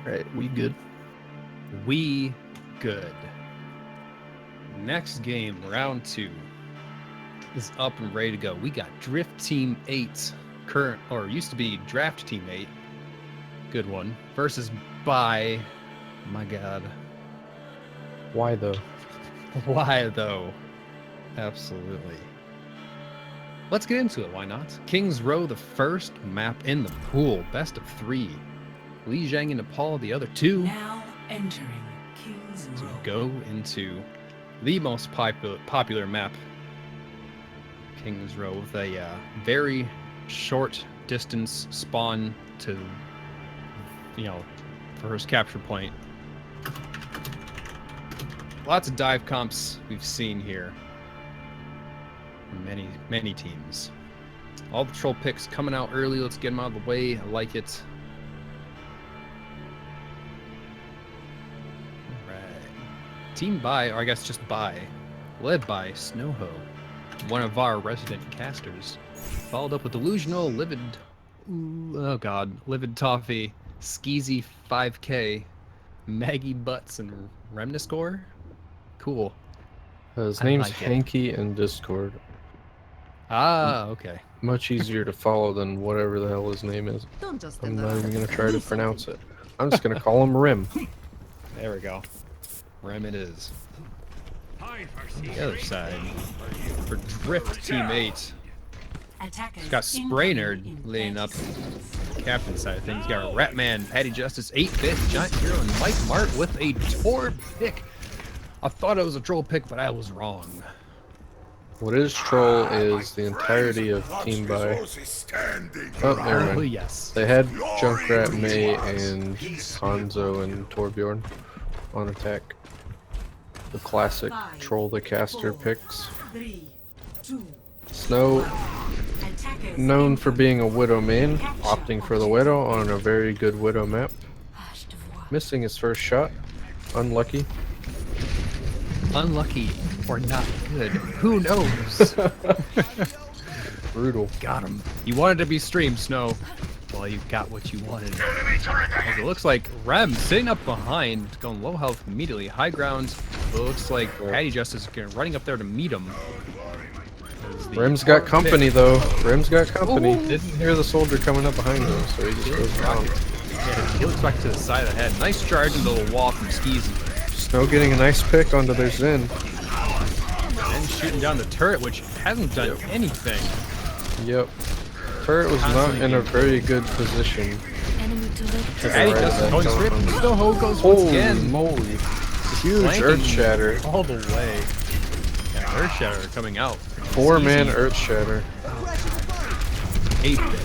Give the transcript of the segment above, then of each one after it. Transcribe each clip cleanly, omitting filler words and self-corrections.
Alright, we good. We good. Next game, round 2, is up and ready to go. We got Drift Team 8, used to be Draft Team 8, good one, versus my god. Why though? Why though? Absolutely. Let's get into it, why not? Kings Row, the first map in the pool, best of 3. Lijiang and Nepal, the other 2. Now entering King's Row. To go into the most popular map, King's Row, with a very short distance spawn to, first capture point. Lots of dive comps we've seen here. Many teams. All the troll picks coming out early. Let's get them out of the way. I like it. Team By, or I guess just By, led by Snowho, one of our resident casters, followed up with Delusional, Livid Toffee, Skeezy 5K, Maggie Butts, and Remniscore. Cool. His name's Hanky in Discord. Ah, okay. Much easier to follow than whatever the hell his name is. I'm not even going to try to pronounce it. I'm just going to call him Rim. There we go. Rem it is. The other side, for Drift Team 8, it's got Spray Nerd leading up the captain side of things. Got Ratman, Patty Justice, 8-Bit, Giant Hero, and Mike Mart with a Tor pick. I thought it was a troll pick, but I was wrong. What is troll is the entirety of Team By. Oh, never mind. Yes. They had Junkrat, May, and Hanzo and Torbjorn on attack. The classic troll the caster picks. Snow, known for being a Widow main, opting for the Widow on a very good Widow map. Missing his first shot. Unlucky. Unlucky or not good. Who knows? Brutal. Got him. You wanted to be streamed, Snow. Well, you got what you wanted. As it looks like Rem sitting up behind, going low health immediately. High ground. It looks like Patty Justice running up there to meet him. Rem's got company though. Rem's got company. Ooh. Didn't hear the soldier coming up behind him, so he just goes down. Yeah, he looks back to the side of the head. Nice charge into the wall from Skeezy. Snow getting a nice pick onto their Zen. And shooting down the turret, which hasn't done anything. Yep. Turret was not in a very good position. Patty Justice going straight. Snow goes once again. Moly. Huge Earth Shatter. All the way. Yeah, Earth Shatter coming out. 4-man Earth Shatter. 8-Bit.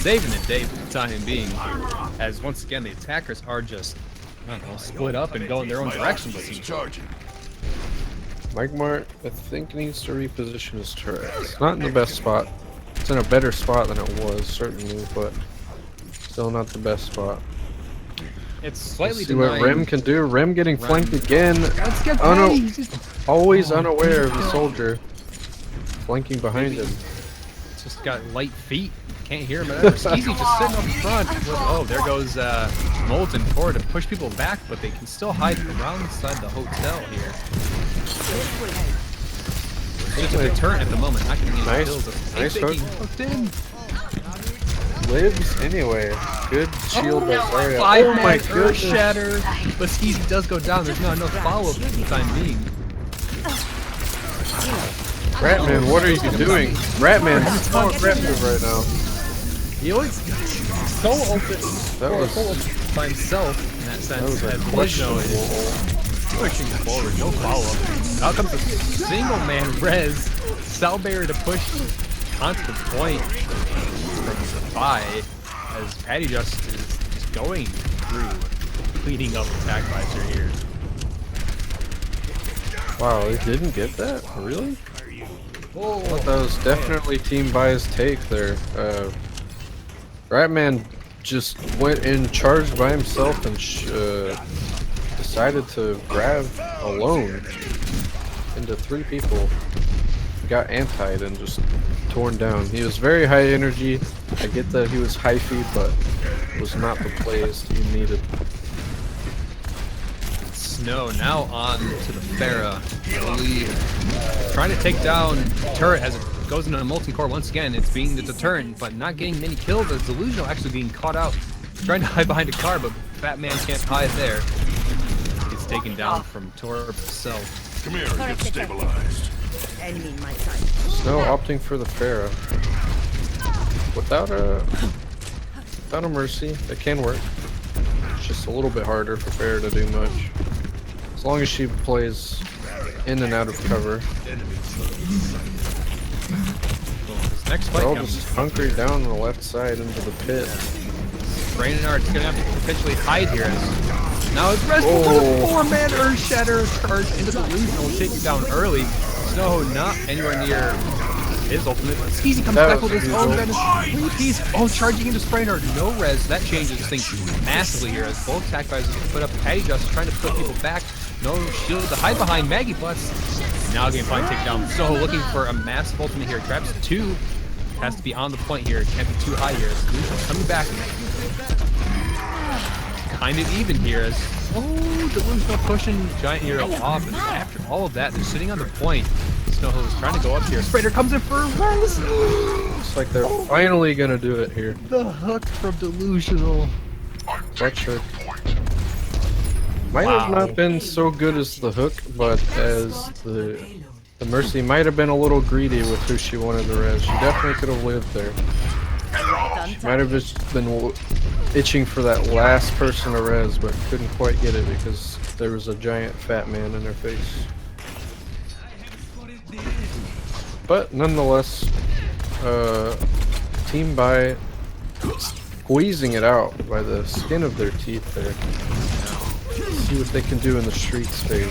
Saving the day for the time being. As once again, the attackers are just, I don't know, split up and go in their own direction. Mike Mart, I think, needs to reposition his turret. It's not in the best spot. It's in a better spot than it was, certainly, but still not the best spot. It's slightly see what Rem can do. Rem getting flanked again. Let's get always unaware of the soldier flanking behind him. Just got light feet. Can't hear him ever. Skeezy just sitting up front. Oh, there goes Molten Tor to push people back, but they can still hide around inside the hotel here. Just a turret at the moment. Not gonna get kills. Nice hook. Hooked in. Lives anyway. Good shield by Zarya. Oh my goodness. Shatter. But Skeezy does go down. There's not enough follow-up for the time being. Ratman, what are you doing? Ratman's so aggressive right now. He always so open. That was so open by himself in that sense. That was as Blizno is pushing forward, no follow-up. Out comes a single-man res. Salbear to push onto the point from By, as Patty just is just going through, cleaning up attack visor here. Wow, he didn't get that? Really? Oh, that was definitely Team By's take there. Ratman just went in, charged by himself, and decided to grab alone into 3 people. Got antied and just torn down. He was very high energy. I get that he was hyphy, but was not the plays you needed. Snow now on to the Pharah. Trying to take down turret as it goes into a multi-core once again. It's being the deterrent, but not getting many kills as Delusional actually being caught out. Trying to hide behind a car, but Fat Man can't hide there. Gets taken down from Torb himself. Come here, get stabilized. Enemy in my sight. Snow opting for the Pharah. Without a Mercy, it can work. It's just a little bit harder for Pharah to do much. As long as she plays in and out of cover. Next fight They're all comes. just hunkering down on the left side into the pit. Brainard's gonna have to potentially hide here. Now it's rest for the 4-man Earth Shatter charge into the Delusional will take you down early. Snow not anywhere near his ultimate. Skeezy comes That back was with his a own huge Venice 3-piece. Oh, charging into Brainard. No res. That changes things massively here as both attack guys put up Patty Just trying to put people back. No shield to hide behind Maggie Butts. Now getting finally take down. So looking for a massive ultimate here. Grabs 2. Has to be on the point here. Can't be too high here. Delusional coming back. Kind of even here as Delusional pushing Giant Hero off, and after all of that, they're sitting on the point. Snowhill is trying to go up here. Sprader comes in for a res. Looks like they're finally gonna do it here. The hook from Delusional. Clutch hook. Might have not been so good as the hook, but as the Mercy might have been a little greedy with who she wanted to res. She definitely could have lived there. She might have just been itching for that last person to res, but couldn't quite get it because there was a giant fat man in her face. But nonetheless, Team by squeezing it out by the skin of their teeth there. See what they can do in the streets phase.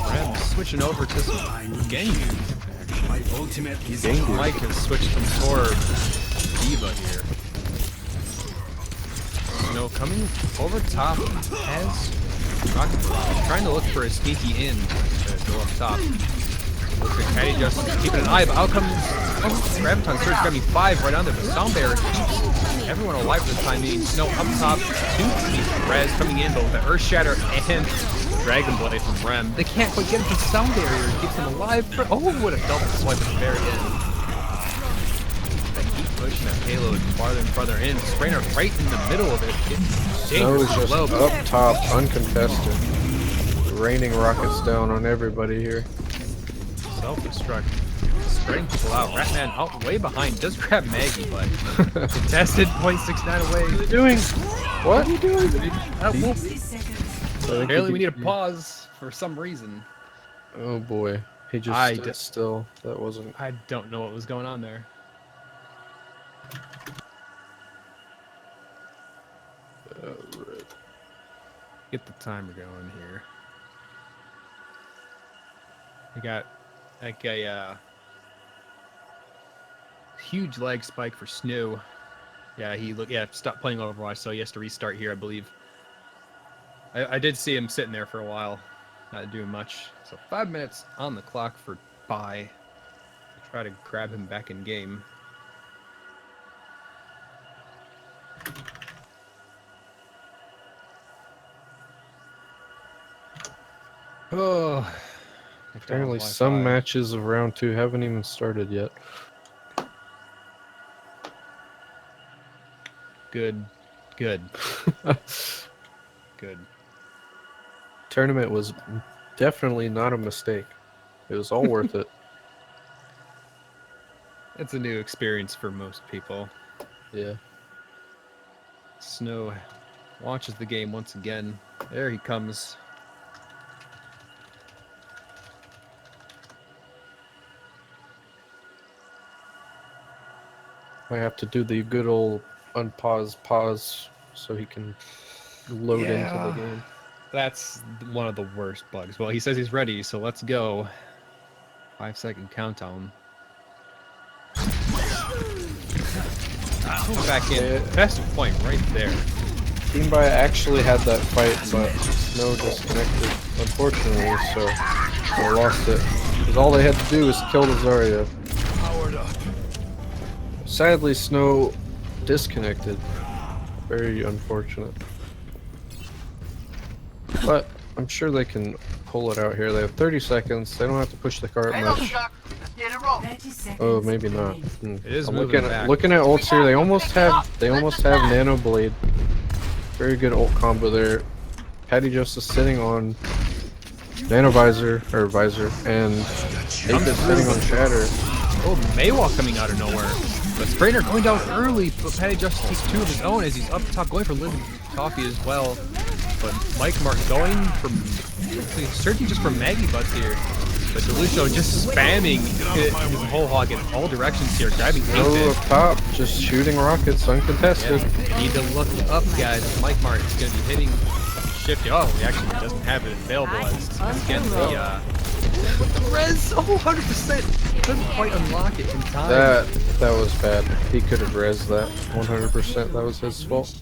Rem switching over to some Gengu. My ultimate is Mike has switched from Torb to Diva here. No, coming over top has Rocket Barrage, trying to look for a sneaky in to go up top. Looks like Patty Just keeping an eye, but out comes Graviton Surge grabbing 5 right on there. The Sound Barrier keeps everyone alive for the time being. Snow up top, 2 Res coming in, but with the Earth Shatter and Dragon Blade from Rem. They can't quite get it to the Sound Barrier, it keeps them alive. Would have felt the swipe at the very end. They keep pushing that payload farther and farther in. Sprainer right in the middle of it. Snow is just low. up top, uncontested. Raining rockets down on everybody here. Self-destruct. Spreading people out. Ratman out way behind. Does grab Maggie, but contested 0.69 away. What are you doing? What are you doing? Apparently we need a pause for some reason. Oh boy. He just stood still. That wasn't... I don't know what was going on there. Right. Get the timer going here. We got like a huge lag spike for Snow. Yeah, stopped playing Overwatch, so he has to restart here, I believe. I did see him sitting there for a while, not doing much. So 5 minutes on the clock for Bai. Try to grab him back in game. Oh. Apparently some matches of round 2 haven't even started yet. Good. Good. Tournament was definitely not a mistake. It was all worth it. It's a new experience for most people. Yeah. Snow watches the game once again. There he comes. I have to do the good old pause so he can load into the game. That's one of the worst bugs. Well, he says he's ready, so let's go. 5-second countdown. Back in. Best point right there. Team By actually had that fight, but Snow disconnected, unfortunately, so they lost it. Because all they had to do was kill the Zarya. Sadly, Snow disconnected. Very unfortunate. But I'm sure they can pull it out here. They have 30 seconds. They don't have to push the cart much. 30 seconds Oh, maybe not. remaining. It is I'm moving looking back. looking at ults here. They almost have Nano Blade. Very good ult combo there. Patty just is sitting on Nano Visor and Ape is sitting on Shatter. Oh, Maywalk coming out of nowhere. But Sprainer going down early, but Patty just takes 2 of his own as he's up top going for Living Coffee as well. But Mike Mark going from searching just for Maggie Butts here. But Delucio just spamming his whole hog in all directions here, grabbing Oh, Ape. up top, just shooting rockets uncontested. Yeah, need to look up, guys. Mike Mark is going to be hitting shifty. Oh, he actually doesn't have it available as again the res. Oh, 100%. Couldn't quite unlock it in time. That was bad. He could have rezzed that 100%. That was his fault.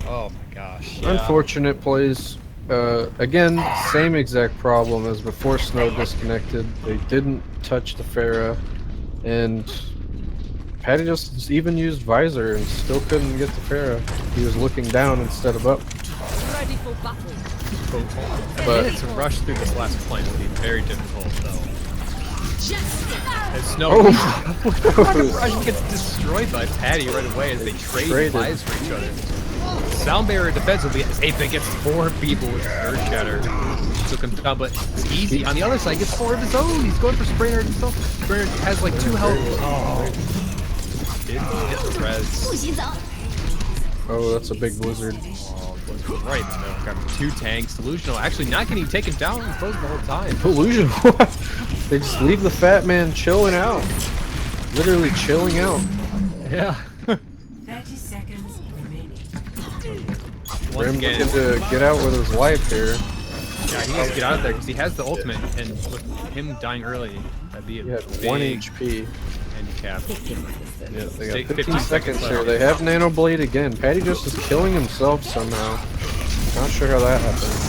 Oh my gosh. Yeah. Unfortunate plays. Again, same exact problem as before Snow disconnected. They didn't touch the Pharah, and Patty just even used Visor and still couldn't get the Pharah. He was looking down instead of up. Ready for battle. But to rush through this last point will be very difficult, though. As Snow rush gets destroyed by Patty right away as they trade lives for each other. Sound barrier defensively as Ape gets 4 people with Earth Shatter. Took him down, but it's easy. On the other side, gets 4 of his own. He's going for Sprainer himself. Sprainer has like 2 health. Oh, didn't hit the res. Oh, that's a big blizzard. Oh, right in the middle. Got 2 tanks. Delusional actually not getting taken down and frozen the whole time. Delusional. They just leave the fat man chilling out. Literally chilling out. Yeah. 30 seconds remaining. Once Rim again, looking to get out with his life here. yeah, he needs to get out of there because he has the ultimate, and with him dying early, that'd be a He had big 1 HP. handicap. Yeah, they got Take 15 seconds here. They have Nano Blade again. Patty just is killing himself somehow. Not sure how that happened.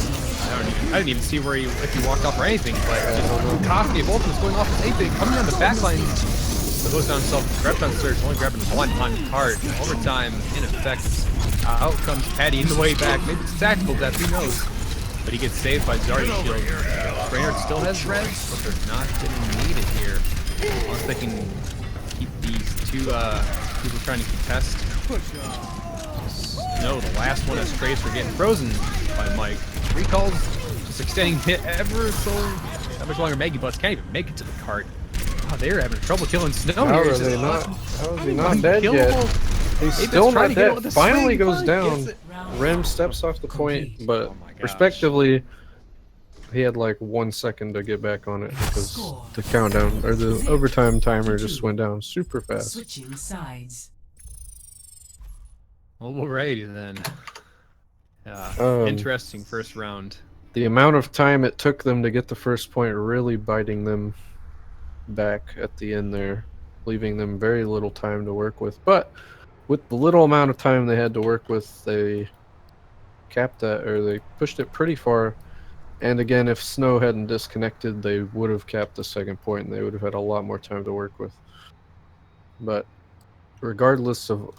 I didn't even see where if he walked off or anything, but just Coffee of ultimates going off his Ape, coming down the back line. So goes down himself, grabs on Surge, only grabbing 1 on card. Overtime, in effect, out comes Patty in the way back. Maybe it's tactical death, who knows? But he gets saved by Zarya Shield. Brainerd still has res, but they're not going to need it here. Unless they can keep these 2 people trying to contest. No, the last one as Trace for getting frozen by Mike. Recalls just extending hit ever so that much longer. Maggie Butts can't even make it to the cart. Oh, they're having trouble killing Snow How here. are they not? How is he not dead yet? He's still not dead. Finally goes down. Rim steps off the point, but Oh my gosh. respectively, he had like 1 second to get back on it because the countdown or the overtime timer just went down super fast. Switching sides. Alrighty then. Interesting first round. The amount of time it took them to get the first point really biting them back at the end there, leaving them very little time to work with. But with the little amount of time they had to work with, they capped that, or they pushed it pretty far. And again, if Snow hadn't disconnected, they would have capped the second point and they would have had a lot more time to work with. But regardless of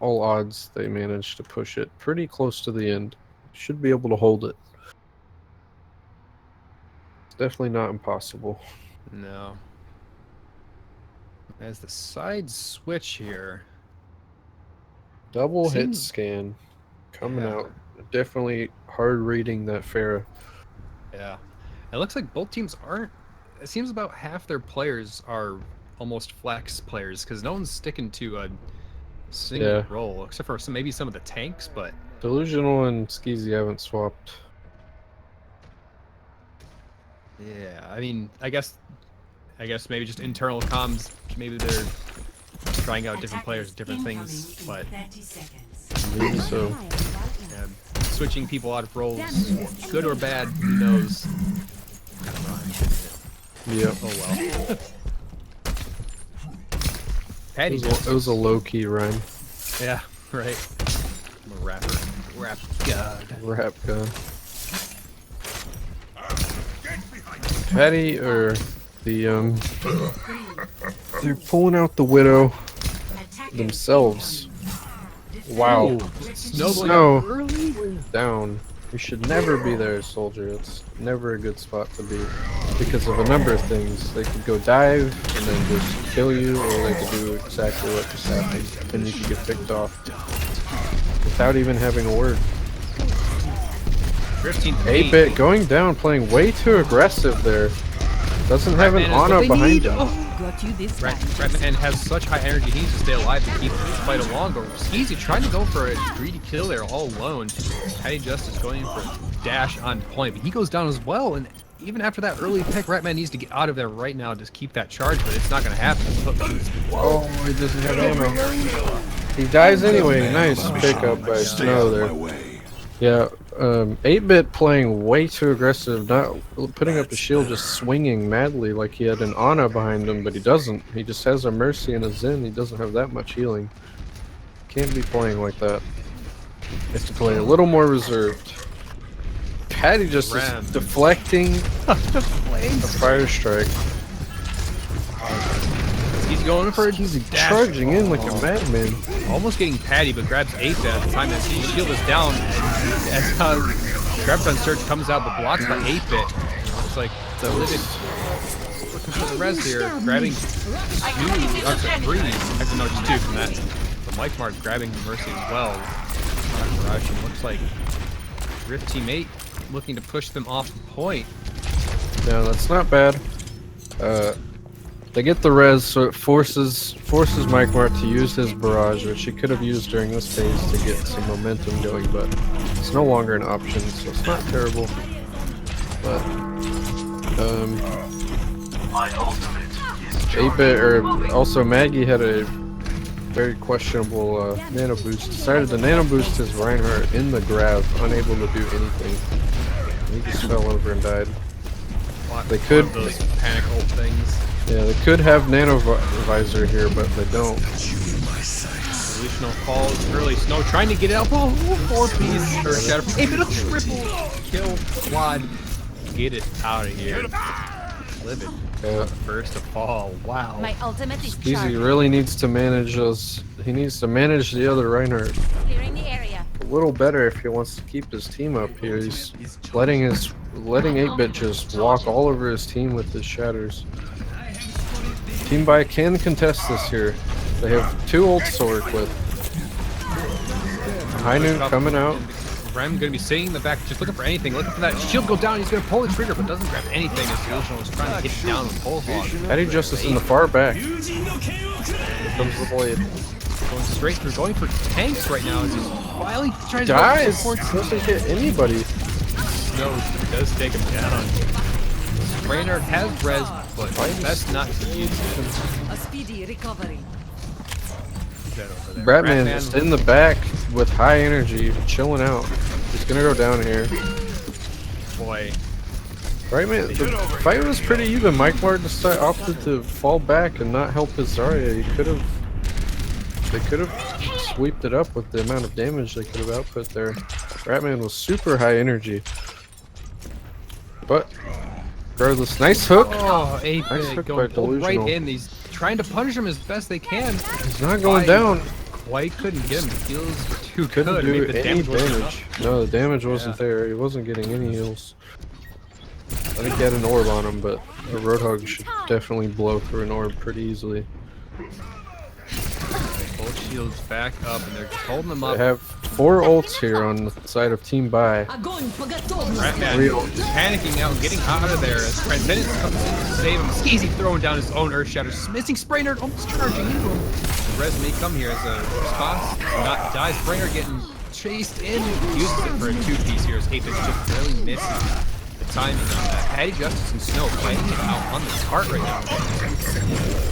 all odds, they managed to push it pretty close to the end. Should be able to hold it. It's definitely not impossible. No. As the side switch here. Double hit Seems- scan coming Yeah. out. Definitely hard reading that Pharah. Yeah. It looks like both teams aren't. It seems about half their players are almost flex players because no one's sticking to a single role except for maybe some of the tanks, but Delusional and Skeezy haven't swapped. yeah, I mean, I guess maybe just internal comms. Maybe they're trying out different players, different things, but 30 seconds. Maybe so. yeah, switching people out of roles, good or bad, who knows? Yep. Oh well. Patty It was a low-key rhyme. yeah, right. I'm a rapper. Rap god. Rap gun. Patty or the they're pulling out the Widow themselves. Wow. Snow. Down. You should never be there, soldier. It's never a good spot to be because of a number of things. They could go dive and then just kill you, or they could do exactly what just happened, and you could get picked off without even having a word. 8-bit going down, playing way too aggressive there. Doesn't have an Ana behind him. Got you this time. And has such high energy, he needs to stay alive to keep this fight along. But Skeezy trying to go for a greedy kill there all alone. Patty Justice going in for a dash on point, but he goes down as well. And even after that early pick, Ratman needs to get out of there right now to keep that charge, but it's not going to happen. Oh, he doesn't have ammo. He dies anyway. Nice pickup by Snow there. Yeah, 8-bit playing way too aggressive, not putting up a shield, just swinging madly like he had an Ana behind him, but he doesn't. He just has a Mercy and a Zen. He doesn't have that much healing. Can't be playing like that. He has to play a little more reserved. Patty just is deflecting a fire strike. He's going for it. He's charging in like a madman. Almost getting Patty, but grabs 8-bit at the time that his shield is down. As Grabton Surge comes out, but blocks by 8-bit. Looks like the looking for the res here, grabbing 2, actually 3. Actually, no, just 2 from that. The Mike Mark grabbing Mercy as well. It looks like Rift teammate looking to push them off the point. No, that's not bad. They get the res, so it forces Mike Mart to use his barrage, which he could have used during this phase to get some momentum going, but it's no longer an option, so it's not terrible. But 8-bit, or also Maggie had a very questionable nano boost. Decided to nano boost his Reinhardt in the grab, unable to do anything. He just fell over and died. They could those panic ult things. Yeah, they could have Nano Visor here, but they don't. Delusional falls early. Snow trying to get it out. Oh, 4-piece or shatter. 8-bit a triple kill quad. Get it out of here. Live it. Yeah. First to fall. Wow. My ultimate is Skeezy charged. really needs to manage those. He needs to manage the other Reinhardt Clearing the area. a little better if he wants to keep his team up here. He's letting 8-bit just walk all over his team with his shatters. Team Bai can contest this here. They have 2 ults to work with. High noon coming out. Rem gonna be sitting in the back, just looking for anything, looking for that shield go down. He's gonna pull the trigger, but doesn't grab anything as Delusional is trying to hit it down with Pulse Log. Patty Justice in the far back. Here comes the blade. Going straight through, going for tanks right now as he's finally trying to Dies! support. Doesn't hit anybody. Snow does take him down. Brainerd has res, but best not to use it. A speedy recovery. Bratman is in the back with high energy, chilling out. He's gonna go down here. Boy. Right, man, the fight was pretty even. Mike Martin opted to fall back and not help his Zarya. They could have sweeped it up with the amount of damage they could have output there. Bratman was super high energy. But regardless, nice hook. Oh, Nice hook going by pulled right Delusional. in. He's trying to punish him as best they can. He's not going down. Quite couldn't get him. The heals were too Couldn't good. do Maybe the any wasn't damage. enough. No, the damage wasn't there. He wasn't getting any heals. I think he had an orb on him, but a Roadhog should definitely blow through an orb pretty easily. Both shields back up, and they're just holding them up. They have 4 ults here on the side of Team Bai. Ratman Real. panicking out, getting out of there as Transcendence comes in to save him. Skeezy throwing down his own Earth Shatter, missing Sprainer, almost charging into him. The res may come here as a response. Not die. Sprainer getting chased in. Uses it for a 2-piece here as 8-bit just barely misses the timing on that. Patty Justice and Snow fighting it out on the cart right now.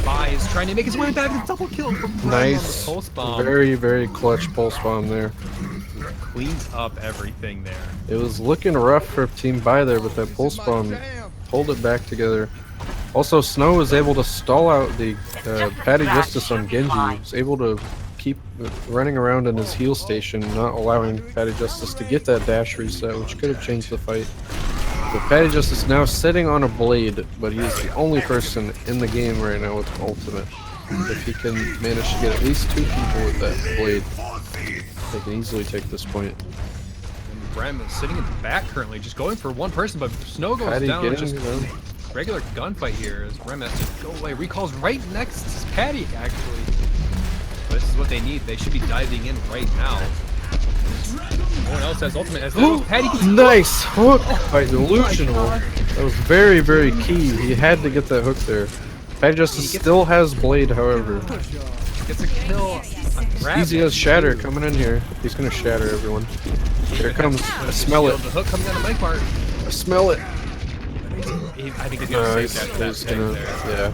Bai is trying to make his way with that double kill from Prime on the Nice. pulse bomb. Very, very clutch pulse bomb there. Cleans up everything there. It was looking rough for Team Bai there, but that pulse bomb pulled it back together. Also, Snow was able to stall out the Patty Justice on Genji. He was able to keep running around in his heal station, not allowing Patty Justice to get that dash reset, which could have changed the fight. But Patty Justice now sitting on a blade, but he is the only person in the game right now with ultimate. If he can manage to get at least 2 people with that blade, They can easily take this point. And Rem is sitting in the back currently, just going for one person, but Snow goes Patty down. getting Just them. regular gunfight here as Rem has to go away. Recall's right next to Patty, actually. But this is what they need. They should be diving in right now. No one else has ultimate. As Patty gets Nice hook by Delusional. That was very, very key. He had to get that hook there. Patty Justice still has Blade, however. gets a kill. Easy as Shatter coming in here. He's gonna shatter everyone. Here comes. I smell it. The hook coming down the mic part. I smell it. I think he's gonna save that He's gonna, there. yeah.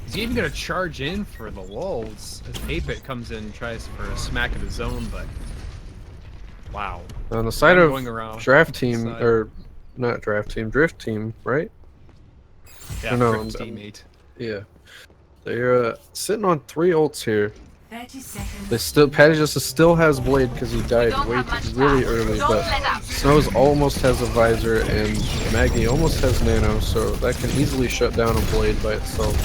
Is he even gonna charge in for the lulls? As 8-Bit comes in and tries for a smack of his own, but wow. On the side Going of around Draft Team, side. or not Draft Team, Drift Team, right? Yeah, no, Drift's teammate. Yeah. They're sitting on 3 ults here. 30 seconds. They still Patty Justice still has Blade because he died really early, but Snows almost has a visor and Maggie almost has Nano, so that can easily shut down a Blade by itself.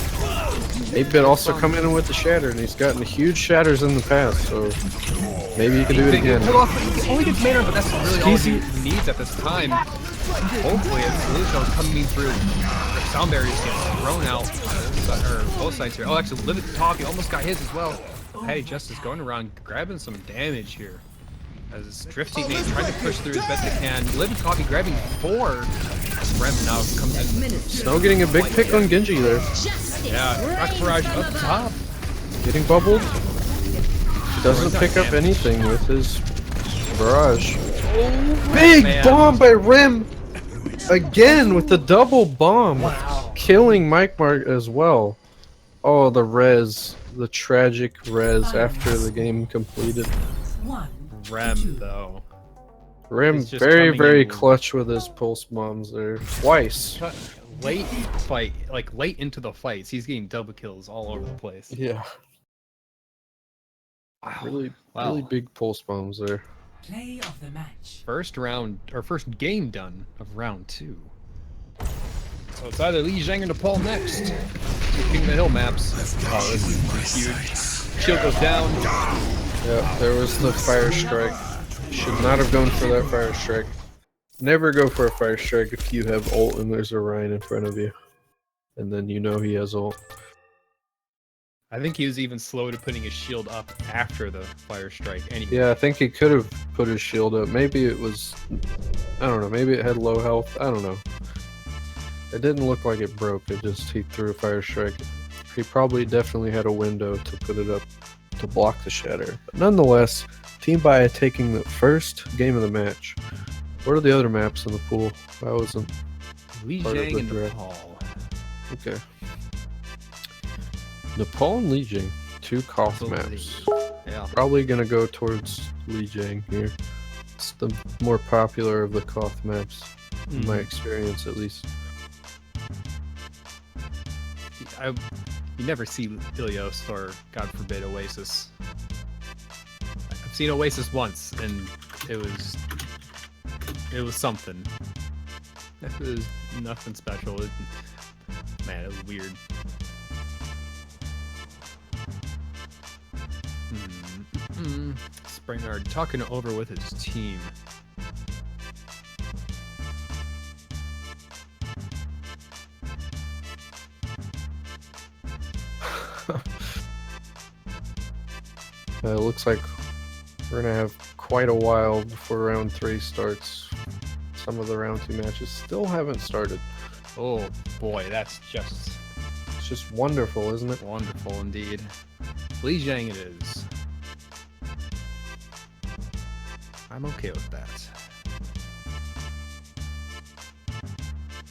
8-Bit also coming in with the Shatter, and he's gotten huge shatters in the past, so maybe he can do it again. He only gets mana, but that's really all he needs at this time. Hopefully, as Lucio coming through, the sound barriers get thrown out, or both sides here. Oh, actually, Livid Coffee almost got his as well. Patty Justice going around grabbing some damage here. As Drift teammate trying to push through as best they can. Livid Coffee grabbing 4. Rem now comes in. Snow getting a big pick on Genji there. Yeah, Rock Barrage up top. Getting bubbled. Doesn't pick up anything with his barrage. Big bomb by Rim! Again with the double bomb. Wow. Killing Mike Mark as well. Oh, the res. The tragic res after the game completed. Rem, though. Rim He's just very, coming very in clutch with his pulse bombs there. Twice. Late fight, like late into the fights, he's getting double kills all over the place. Yeah. Wow. Really big pulse bombs there. Play of the match. First round, or first game done of round 2. So it's either Li Zhang or Nepal next. King of the Hill maps. Oh, this is huge. Shield goes down. Yeah, there was the fire strike. Should not have gone for that fire strike. Never go for a fire strike if you have ult and there's a Ryan in front of you. And then you know he has ult. I think he was even slow to putting his shield up after the fire strike anyway. Yeah, I think he could have put his shield up. Maybe it was... I don't know, maybe it had low health. I don't know. It didn't look like it broke, it just he threw a fire strike. He probably definitely had a window to put it up to block the shatter. But nonetheless, Team Baya taking the first game of the match. What are the other maps in the pool? I wasn't Li part of Zhang the and draft. Nepal. Okay. Nepal and Li Jing, 2 Koth Totally. maps. Yeah. Probably gonna go towards Li Jing here. It's the more popular of the Koth maps, in my experience at least. You never see Ilios or, God forbid, Oasis. I've seen Oasis once, and it was something. It was nothing special. Man, it was weird. Springard talking it over with his team. It looks like we're gonna have quite a while before round 3 starts. Some of the round 2 matches still haven't started. Oh boy, that's just It's just wonderful, isn't it? wonderful indeed. Li Zhang it is. I'm okay with that.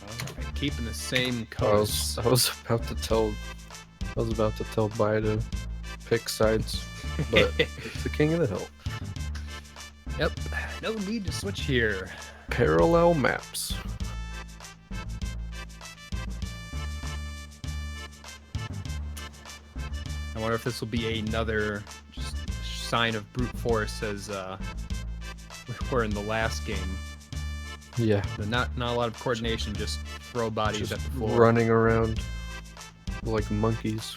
Alright, keeping the same I course. was about to tell Bai to pick sides, but it's the King of the Hill. Yep, no need to switch here. Parallel maps. I wonder if this will be another just sign of brute force as we were in the last game. Yeah, Not a lot of coordination, just throw bodies just at the floor. running around like monkeys.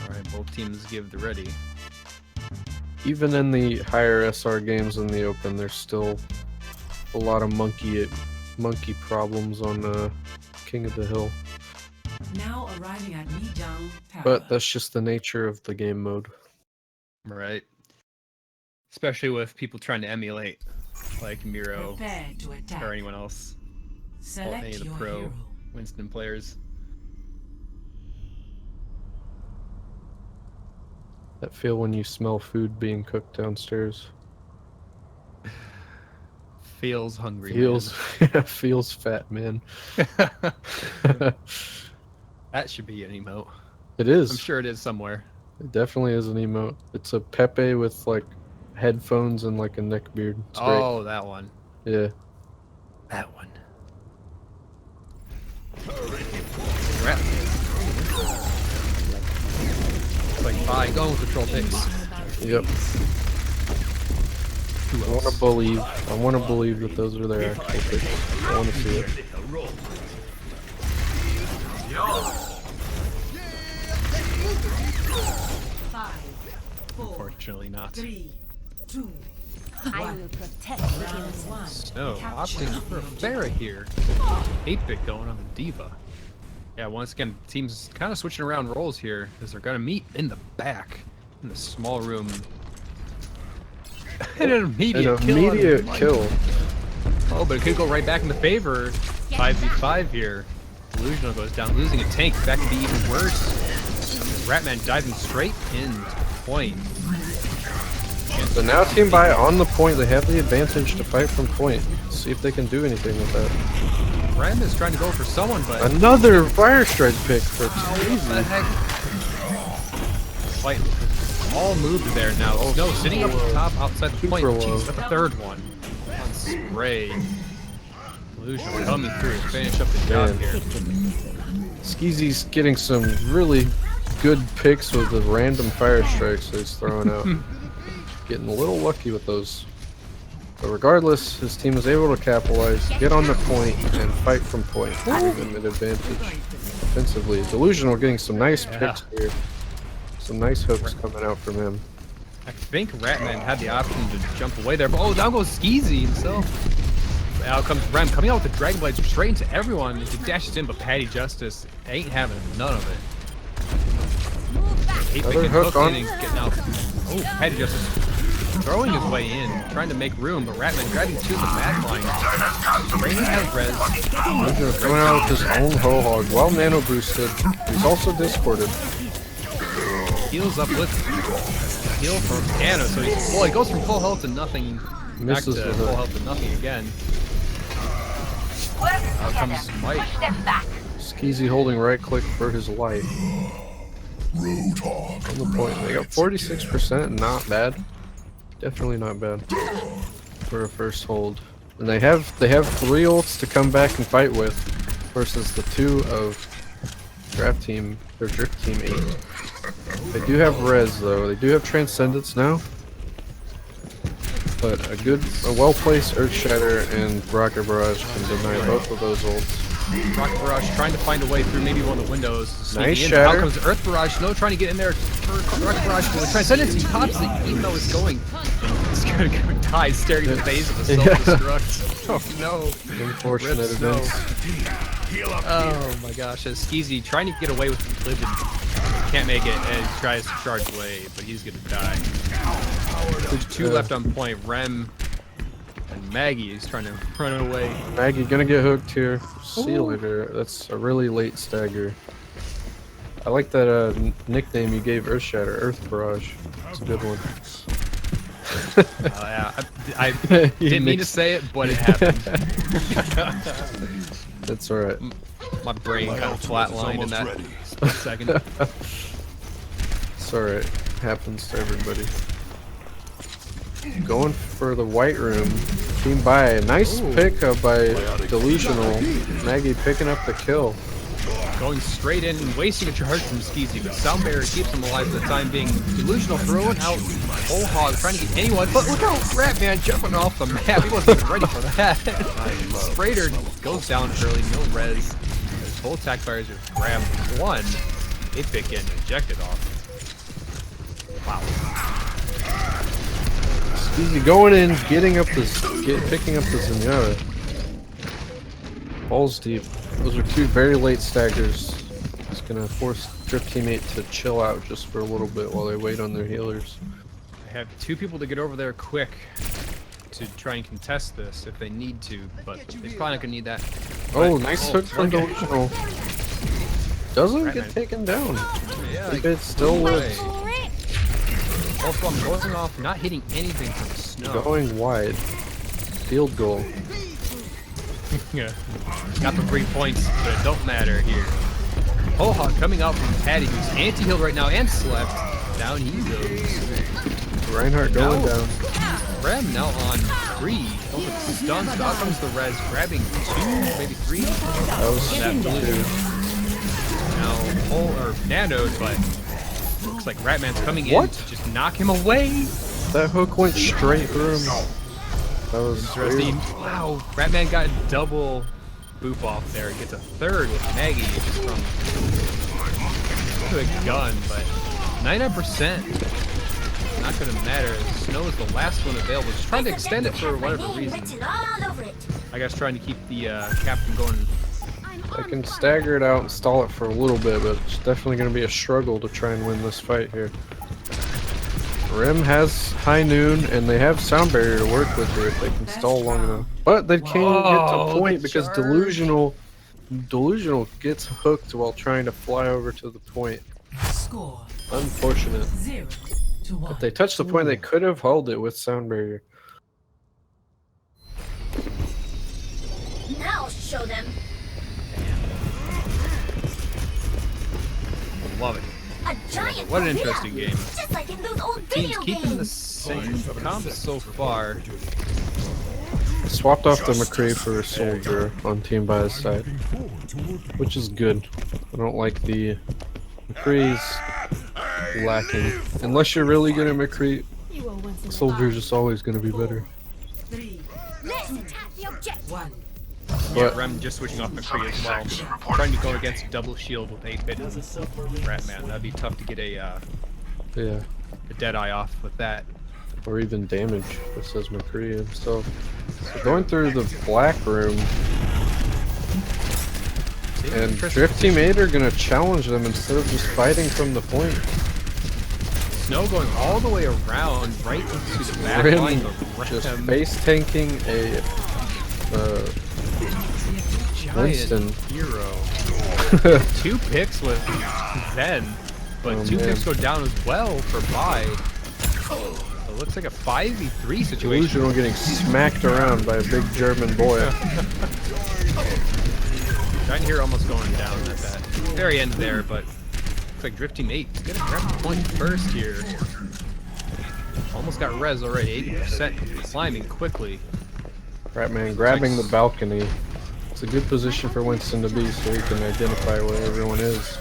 Alright, both teams give the ready. Even in the higher SR games in the open, there's still a lot of monkey problems on King of the Hill. Now arriving at Mijang Tower. But that's just the nature of the game mode. Right. Especially with people trying to emulate, like Miro Prepare to attack. or anyone else. Or Select any of the your pro hero. Winston players. That feel when you smell food being cooked downstairs. Feels hungry. Feels fat, man. Man. That should be an emote. It is. I'm sure it is somewhere. It definitely is an emote. It's a Pepe with like headphones and like a neck beard. It's Oh, that one. great. Yeah. That one. Crap. It's like bye, go with control picks. Yep. Who I want else? to believe. I want to believe that those are their actual picks. I want to see it. Five, four, Unfortunately not. 3, 2, I will protect the round innocent. one. So, Capture opting for a the Farah here. 8-bit going on the Diva. Yeah, once again, teams kind of switching around roles here, because they're going to meet in the back, in the small room. And an immediate kill. Oh, but it could go right back into favor. 5v5 here. Delusional goes down, losing a tank. That could be even worse. Ratman diving straight into point. So now Team Buy on the point. They have the advantage to fight from point. See if they can do anything with that. Ratman's trying to go for someone, but Another Fire Strike pick for what the heck? Fight all moved there now. Oh no, sitting up top outside the point. Super low. Jeez, the third one on spray. Illusion coming through to finish up the job Man. here. Skeezy's getting some really good picks with the random Fire Strikes that he's throwing out. Getting a little lucky with those. But regardless, his team is able to capitalize, get on the point, and fight from point, giving them an advantage offensively. Delusional getting some nice picks here. Some nice hooks coming out from him. I think Ratman had the option to jump away there, but oh, down goes Skeezy himself. Out comes Rem, coming out with the Dragon Blades straight into everyone. He dashes in, but Patty Justice ain't having none of it. Another hook on. And getting out. Oh, Patty Justice throwing his way in, trying to make room, but Ratman grabbing two of the back line. Raining has res. Delusional coming out with his own Ho Hog, well nano boosted. He's also discorded. Heals up with heal from Anna, so he's he goes from full health to nothing. Misses back to the full hook. health to nothing again. Out comes Mike. Skeezy holding right click for his life. On the point. They got 46%, not bad. Definitely not bad for a first hold. And they have 3 ults to come back and fight with versus the 2 of draft team or drift team 8. They do have res though. They do have transcendence now. But a well-placed Earthshatter and Rocket Barrage can deny both of those ults. Rocket Barrage trying to find a way through maybe one of the windows. Nice in. shatter. Out comes Earth Barrage. No, trying to get in there. Rocket Barrage with the Transcendence. He pops it even though it's going. It's going to go die staring in the face of a self-destruct. Oh no. Unfortunate Rip Snow. events. Oh my gosh. Skeezy trying to get away with Livid. Can't make it and he tries to charge away, but he's going to die. There's 2 left on point. Rem and Maggie is trying to run away. Maggie gonna get hooked here. See you later. That's a really late stagger. I like that nickname you gave Earthshatter, Earth Barrage. It's a good one. Yeah, I didn't mean to say it, but it happened. That's alright. My brain kind of flatlined in that split second. It's alright. Happens to everybody. Going for the white room. Team Buy. Nice pick up by Delusional. Maggie picking up the kill. Going straight in and wasting a charge from Skeezy, but Sound Barrier keeps him alive for the time being. Delusional throwing out Whole Hog, trying to get anyone, but look out, Ratman jumping off the map. He wasn't even ready for that. Sprader goes down early, no res. His full attack fires just grab one. 8-bit getting ejected off. Wow. Easy going in, getting up this, picking up the Zenyatta. Balls deep. Those are two very late staggers. It's gonna force Drift teammate to chill out just for a little bit while they wait on their healers. I have two people to get over there quick to try and contest this if they need to, but they're probably not gonna need that. Oh, But- nice hook from okay. Delusional. Doesn't Right, get man. taken down. Yeah, It still lives. also, I'm going off, not hitting anything from the snow. Going wide. Field goal. Yeah. Got the 3 points, but it don't matter here. Hawk coming out from Patty, who's anti-healed right now and slept. Down he goes. Reinhardt going Now- down. Rem now on 3. Over the stuns, but out comes the res, grabbing 2, maybe 3. That was That blue. Now, nanoed, but looks like Ratman's coming in What? to just knock him away. That hook went straight through him. That was Interesting. Wow, Ratman got a double boop off there. Gets a third with Maggie just from a gun, but 99%. Not gonna matter. Snow is the last one available. Just trying to extend it for whatever reason. I guess trying to keep the captain going. I can stagger it out and stall it for a little bit, but it's definitely going to be a struggle to try and win this fight here. Rim has high noon, and they have sound barrier to work with here if they can stall long enough. But they can't get to point because charge. Delusional gets hooked while trying to fly over to the point. Score Unfortunate. 0-1. If they touched the point, they could have held it with sound barrier. Now I'll show them. Love it. A giant What an gorilla, interesting game. just like in those old Teams video keeping the games. same comp so far. Swapped off the McCree for a soldier on Team Buy's side, which is good. I don't like the McCree's lacking. Unless you're really good at McCree, soldier's just always going to be better. 3, Let's attack the objective. 1. Yeah, But Rem just switching off McCree as well. Trying to go against double shield with 8-bit Ratman. That'd be tough to get a yeah, dead eye off with that. or even damage. It says McCree himself. So going through the black room, and Drift Team 8 are going to challenge them instead of just fighting from the point. Snow going all the way around right into the back Rim line. just base tanking a Winston. Hero. 2 picks with Zen, but Oh, 2 man. picks go down as well for Bai. It looks like a 5v3 situation. Delusional getting smacked around by a big German boy. Giant Hero almost going down at that very end there, but looks like Drift Team 8 is gonna grab the point first here. Almost got res already, 80%, climbing quickly. Ratman grabbing the balcony. It's a good position for Winston to be so he can identify where everyone is.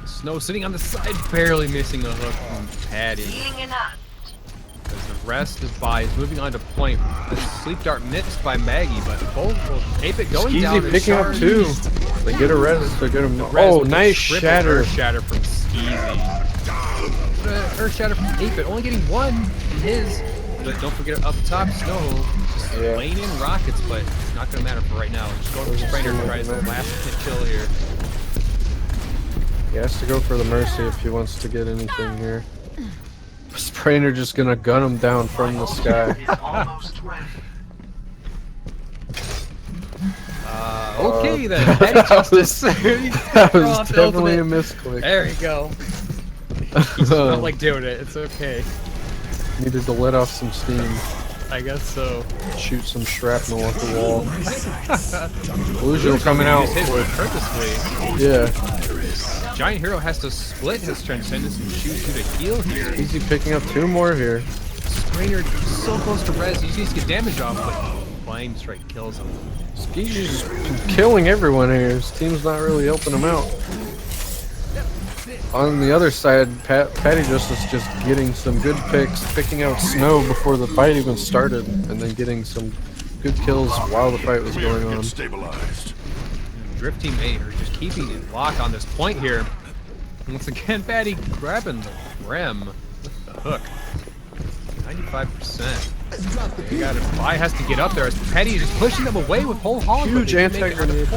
Snow sitting on the side, barely missing a hook from Patty. As the rest is by, is moving on to point. The sleep dart mixed by Maggie, but both will tape it going down. Skeezy and picking up Shard 2. They get a res, they're gonna the res oh, with the nice triple shatter. Earth shatter from Skeezy. Earth shatter from 8-bit, only getting 1 in his. But don't forget up top, Snow just Yeah. laying in rockets, but it's not gonna matter for right now. Just going for Sprainer to try his last hit kill here. He has to go for the Mercy if he wants to get anything here. Sprainer just gonna gun him down from the sky. Okay then, Patty Justice. That was definitely a misclick. There you go. He's not like doing it. It's okay. Needed to let off some steam. I guess so. Shoot some shrapnel at the wall. Delusional coming out. Just hit purposefully. Yeah. Giant Hero has to split his Transcendence and shoot through the heal here. Easy picking up 2 more here. Sprainer so close to res. He just needs to get damage off, but Flame Strike kills him. Skeezy's killing everyone here. His team's not really helping him out. On the other side, Patty Justice just getting some good picks, picking out Snow before the fight even started, and then getting some good kills while the fight was going on. Stabilized. Drift Team 8 are just keeping it locked on this point here. Once again, Patty grabbing the rim with the hook. 95%. You got it. Vi has to get up there as Patty is just pushing them away with whole hog. Huge anti-grenade.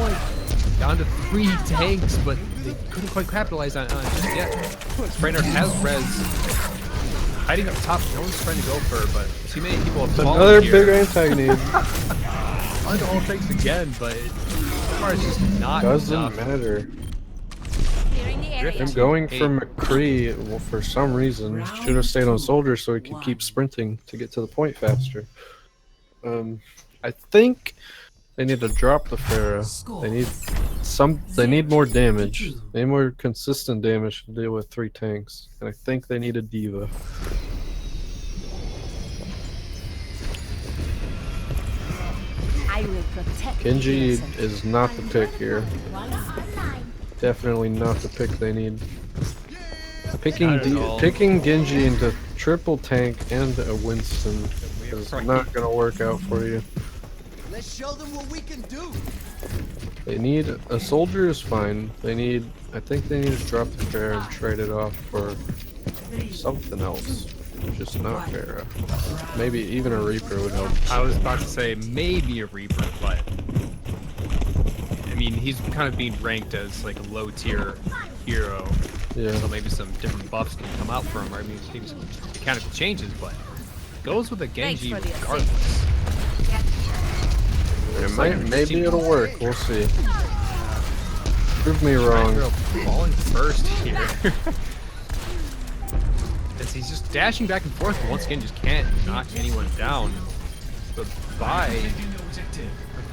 Down to 3 tanks, but they couldn't quite capitalize on it just yet. Sprainer has res. Hiding up top, no one's trying to go for her, but too many people have fallen Another here. big anti-grenade. Onto all tanks again, but so far it's just not Doesn't enough. matter. Clearing the area. Him going for McCree, well, for some reason, should have stayed on Soldier so he could keep sprinting to get to the point faster. I think they need to drop the Pharah. They need more damage. They need more consistent damage to deal with 3 tanks. And I think they need a diva. I will protect Genji the innocent. is not the pick here. Definitely not the pick they need. Picking Genji into triple tank and a Winston is not gonna work out for you. Let's show them what we can do. They need a soldier is fine. I think they need to drop the Pharah and trade it off for something else. Just not Pharah. Maybe even a Reaper would help. I was about to say maybe a Reaper, but I mean he's kind of being ranked as like a low tier hero. Yeah. So maybe some different buffs can come out for him, or maybe some mechanical changes, but goes with a Genji Thanks for the regardless. Maybe it'll work. We'll see. Prove me wrong. Falling first here. As he's just dashing back and forth, but once again just can't knock anyone down. But Vi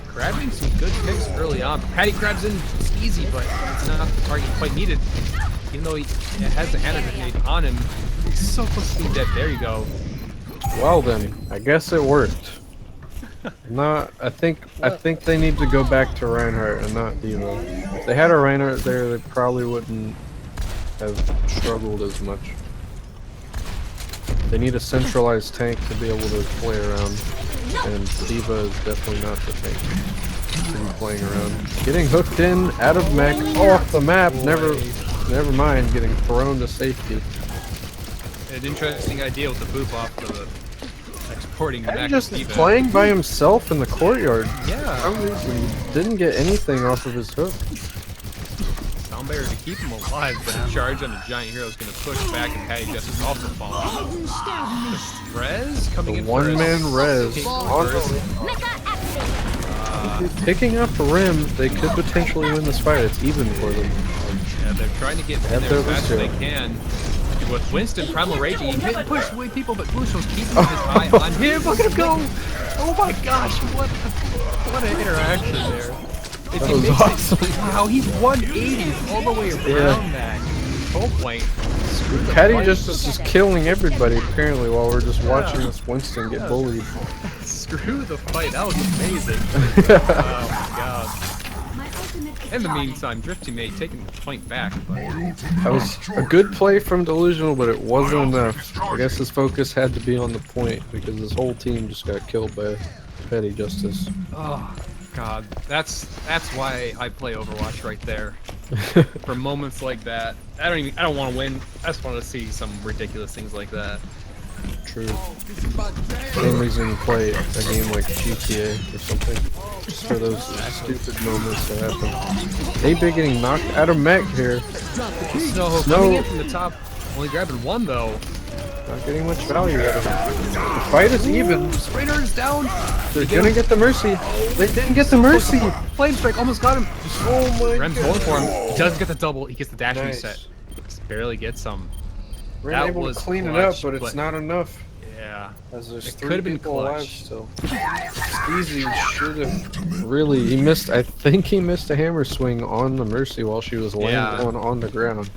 grabbing some good picks early on. Patty grabs in, it's easy, but it's not the target he quite needed. Even though he has the anti-grenade on him, he's so close to being dead. There you go. Well then, I guess it worked. I think they need to go back to Reinhardt and not Diva. If they had a Reinhardt there, they probably wouldn't have struggled as much. They need a centralized tank to be able to play around, and Diva is definitely not the tank to be playing around. Getting hooked in, out of mech, off the map, never mind, getting thrown to safety. An interesting idea with the boop off the exporting And back just to Diva. playing by himself in the courtyard. Yeah. For some reason, he didn't get anything off of his hook. Sound better to keep him alive, but a charge on a giant hero is going to push back, and Patty just is also falling. Rez coming The in one-man first. res. Mecha active. Picking up a rim, they could potentially win this fight. It's even for them. Yeah, they're trying to get in Have there as their fast as they zero. can. With Winston Primal Raging, he can't push away people, but Busho's keeping his eye on him. Look at him go! Oh my gosh, what an interaction there. If That he was makes awesome. it, wow, he's 180 all the way around that. Whole point. Screw the Patty fight. just is just killing everybody apparently while we're just watching this Winston get bullied. Screw the fight, that was amazing. Oh my god. In the meantime, Drift Teammate taking the point back, but That was a good play from Delusional, but it wasn't enough. I guess his focus had to be on the point because his whole team just got killed by Petty Justice. oh god, that's why I play Overwatch right there. For moments like that, I don't want to win. I just want to see some ridiculous things like that. True. Same reason you play a game like GTA or something. Just for those stupid moments that happen. A-Big getting knocked out of mech here. Snow coming in from the top, only grabbing one though. Not getting much value out of it. The fight is even. Sprainer is down. They're gonna get the Mercy. They didn't get the Mercy. Flame Strike almost got him. Oh my Rem's going for him. He doesn't get the double. He gets the dash Nice. reset. Just barely gets some. We're That able to was clean it clutch, up, but it's not enough. Yeah. As there's It 3 could've been people alive clutch. still. Steezy should have really. He missed. I think he missed a hammer swing on the Mercy while she was laying Yeah. down on the ground.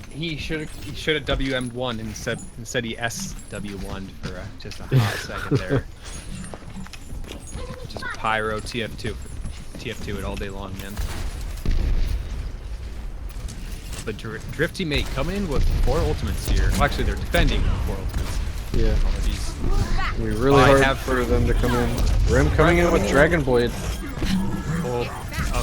He should have WM'd one instead he SW1'd for just a hot second there. Just pyro TF2 it all day long, man. But Drift Teammate coming in with 4 ultimates here. Well, actually, they're defending with 4 ultimates. Yeah, Apologies. we really I hard have- for them to come in. Rim coming in with Dragon Blade. Oh,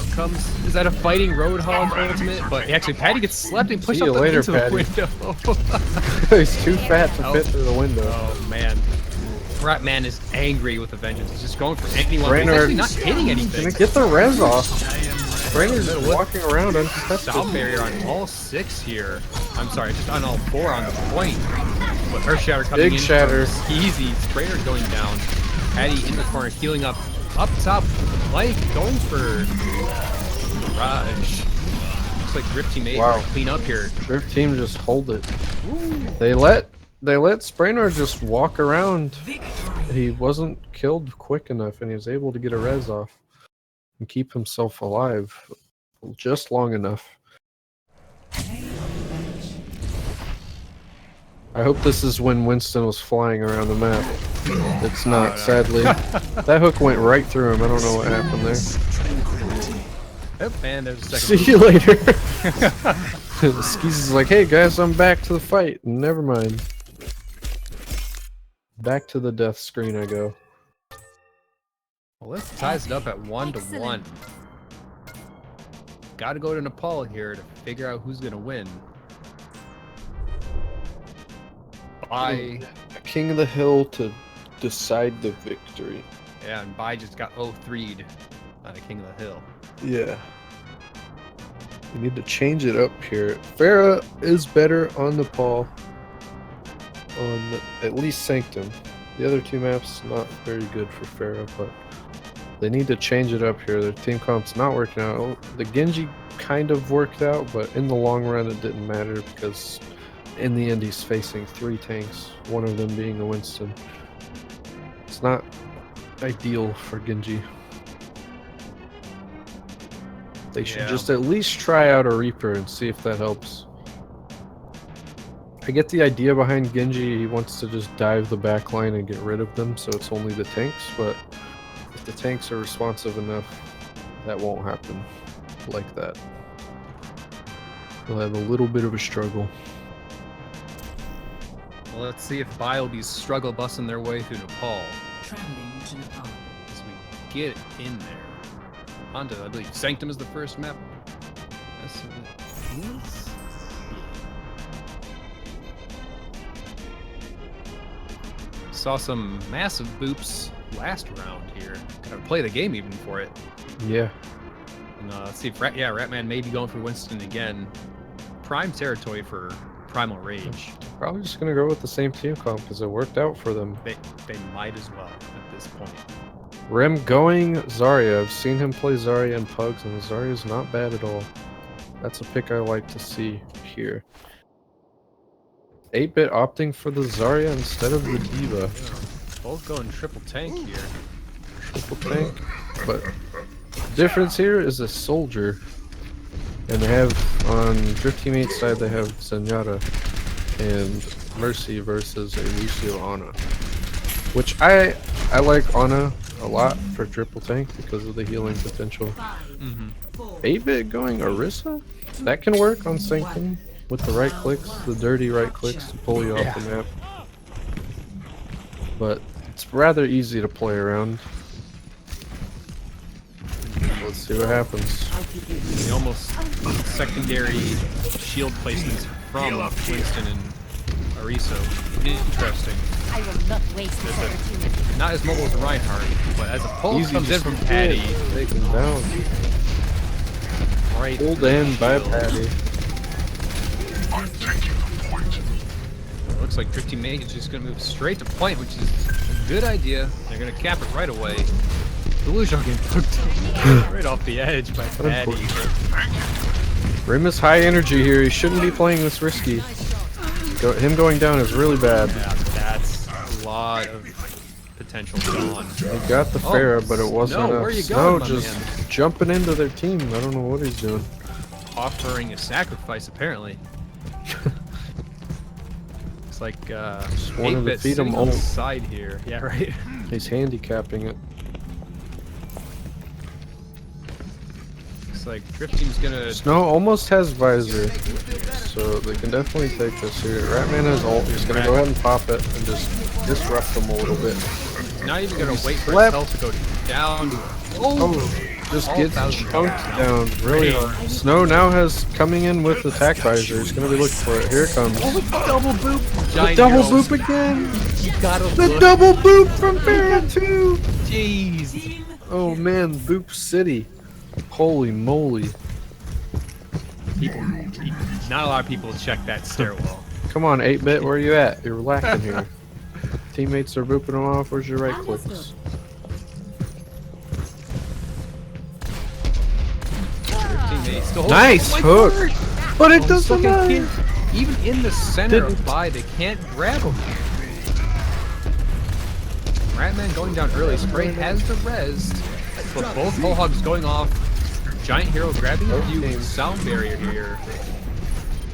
Out comes, is that a fighting Roadhog ultimate? But actually, Patty gets slept and pushed See you up later, into the Patty. window. He's too fat to fit through the window. Oh man, Ratman is angry with a vengeance. He's just going for anyone. But he's Brainerd actually not hitting anything. gonna get the res off. Brainerd's just walking around Sound untested. barrier on all 6 here. I'm sorry, just on all 4 on the point. But Earth Shatter coming Big in shatter. Easy. Brainerd going down. Patty in the corner, healing up. Up top, Mike going for Mirage. Looks like Grip Team 8 Wow. clean up here. Drift team just hold it. They let Sprainer just walk around. He wasn't killed quick enough, and he was able to get a res off and keep himself alive just long enough. I hope this is when Winston was flying around the map. It's not, sadly. That hook went right through him. I don't know what happened there. Oh, and there's a second. See you later. Skis is like, hey guys, I'm back to the fight. Never mind. Back to the death screen I go. Well, this ties it up at 1-1. Gotta go to Nepal here to figure out who's gonna win. Bai, King of the Hill to decide the victory. yeah, and Bai just got 0-3'd on a King of the Hill. Yeah. We need to change it up here. Farah is better on Nepal. On at least Sanctum. The other 2 maps not very good for Farah, but they need to change it up here. Their team comp's not working out. The Genji kind of worked out, but in the long run it didn't matter because in the end he's facing 3 tanks, one of them being a Winston. It's not ideal for Genji. They should just at least try out a Reaper and see if that helps. I get the idea behind Genji. He wants to just dive the backline and get rid of them, so it's only the tanks, but if the tanks are responsive enough, that won't happen like that. He'll have a little bit of a struggle. Well, let's see if Bai will be struggle busting their way through Nepal Traveling to Nepal. as we get in there. Onto, I believe, Sanctum is the first map. Yes, it is. Saw some massive boops last round here. Gotta play the game even for it. Yeah. And let's see if Ratman may be going for Winston again. Prime territory for Primal Rage. Probably just gonna go with the same team comp because it worked out for them. They might as well at this point. Rem going Zarya. I've seen him play Zarya in Pugs, and Zarya's not bad at all. That's a pick I like to see here. 8-bit opting for the Zarya instead of the Diva. Both going triple tank here. Triple tank, but the difference here is a soldier, and they have on Drift Team 8 side they have Zenyatta and Mercy versus a Lucio Ana, which I like Ana a lot for triple tank because of the healing potential. 8-bit going Orisa? That can work on Sanctum with the right clicks, the dirty right clicks to pull you off the map. But it's rather easy to play around. Let's see what happens. The almost secondary shield placements from Winston and Ariso. Interesting. I will not waste this opportunity. Not as mobile as Reinhardt, but as a pulse Easy comes in just from to Patty. take him down. Right. Pulled in by Patty. Looks like Drifty Mage is just going to move straight to point, which is a good idea. They're going to cap it right away. Delusion getting hooked right off the edge by Patty. Rim is high energy here. He shouldn't be playing this risky. Him going down is really bad. Yeah, that's a lot of potential gone. He got the Farah, but it wasn't Snow, enough. where you Snow going, my just man? jumping into their team. I don't know what he's doing. Offering a sacrifice, apparently. It's like Just wanted to 8-bit feed him sitting on the ult. side here. Yeah, right. He's handicapping it. Looks like Drift Team's gonna. Snow almost has visor, so they can definitely take this here. Ratman has ult. He's gonna go ahead and pop it and just disrupt them a little bit. He's not even gonna wait for his Left. health to go down. Oh, Just all gets 1,000 chunked down. down really hard. Snow now has coming in with attack visor. He's gonna be looking for it. Here it comes. Double boop. The Giant double heroes. boop again. You gotta The look. double boop from Farah too. Jeez. Team Oh man, Boop City. Holy moly. People, not a lot of people check that stairwell. Come on, 8-bit, where are you at? You're lacking here. Teammates are booping them off. Where's your right clicks? Teammates. The whole- Nice oh my hook. word. But it Oh, doesn't fucking matter. kid. Even in the center Didn't- of buy, they can't grab him. Ratman going down early. Spray has the res, but both whole hogs going off. Giant hero grabbing a few sound barrier here.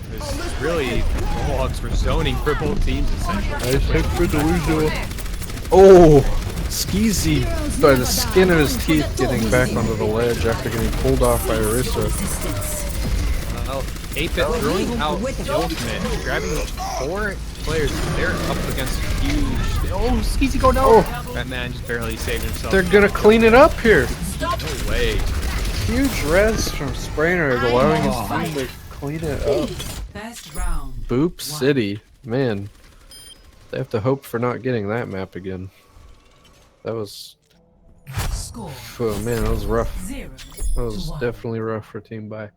There's really whole hogs were zoning for both teams essentially. Nice hit for Delusional. Oh, Skeezy by the skin of his teeth getting back onto the ledge after getting pulled off by Orisa. Well, 8-bit throwing out the ultimate, grabbing 4 players. They're up against huge. Oh, Skeezy go no! That man just barely saved himself. They're gonna clean it up here. No way. Huge res from Sprainer allowing his team to clean it up. first round. Boop City. Man, they have to hope for not getting that map again. That was... Score Oh man, that was rough. 0 That was to 1. definitely rough for Team Buy.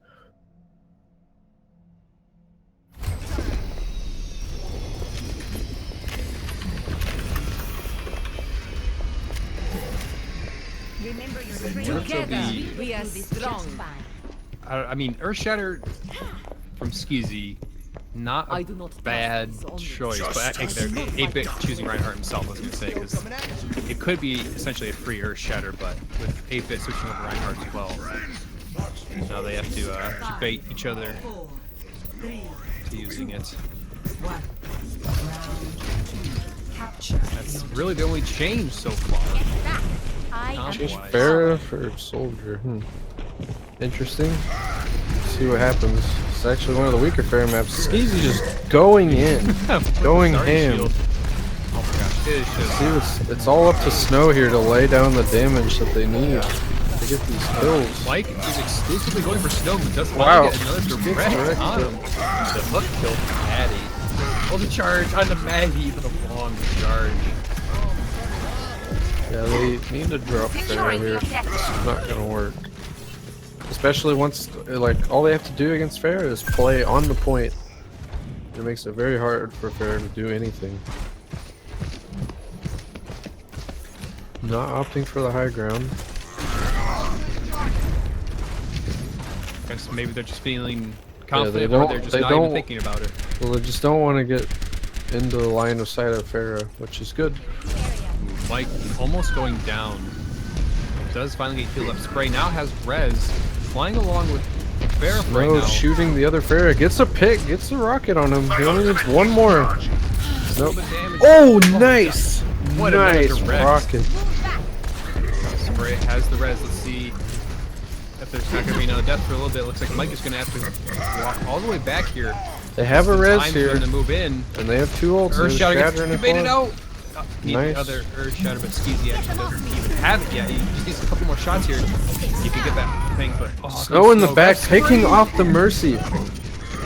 Remember your Together, Together, we are strong. I mean, Earthshatter from Skeezy, not I a do not bad trust this choice, but I think they're 8-bit choosing Reinhardt himself, I was going to say, because it could be essentially a free Earthshatter, but with 8-bit switching over Reinhardt as well. Now they have to bait each other 4, 3, to using it. 1. Round 2. Capture. That's really the only change so far. I am Change Wise. Farah for Soldier. Interesting. See what happens. It's actually one of the weaker Farah maps. Skeezy just going in. Going Sorry, ham. shield. Oh my gosh, it is just... See, it's all up to Snow here to lay down the damage that they need to get these kills. Mike is exclusively going for Snow, but doesn't Wow. want to get another direct on him. The hook killed Maddie. Oh, the charge on the Maggie, even a long charge. Yeah, they need to drop Farah here. It's not gonna work. Especially once, like, all they have to do against Farah is play on the point. It makes it very hard for Farah to do anything. Not opting for the high ground. Guess maybe they're just feeling they confident, or don't- they're just they not even don't- thinking about it. Well, they just don't want to get into the line of sight of Farah, which is good. Mike almost going down. Does finally get healed up. Spray now has res, flying along with Farah right Snow now. shooting the other Farah. Gets a pick, gets a rocket on him. He only needs one more. Nope. The damage. Oh, nice! What another Nice direct. rocket. Spray has the res. Let's see if there's not going to be another death for a little bit. Looks like Mike is going to have to walk all the way back here. They have a Time res for here, them to move in. and they have 2 ults. Earth There's Shatter Shatter gets and a debated Claw. out. Need Nice. the other Earth Shatter, but Skeezy actually doesn't even have it yet. He just needs a couple more shots here. He can get that thing, but Snow in the back, grabs picking Spray. off the Mercy.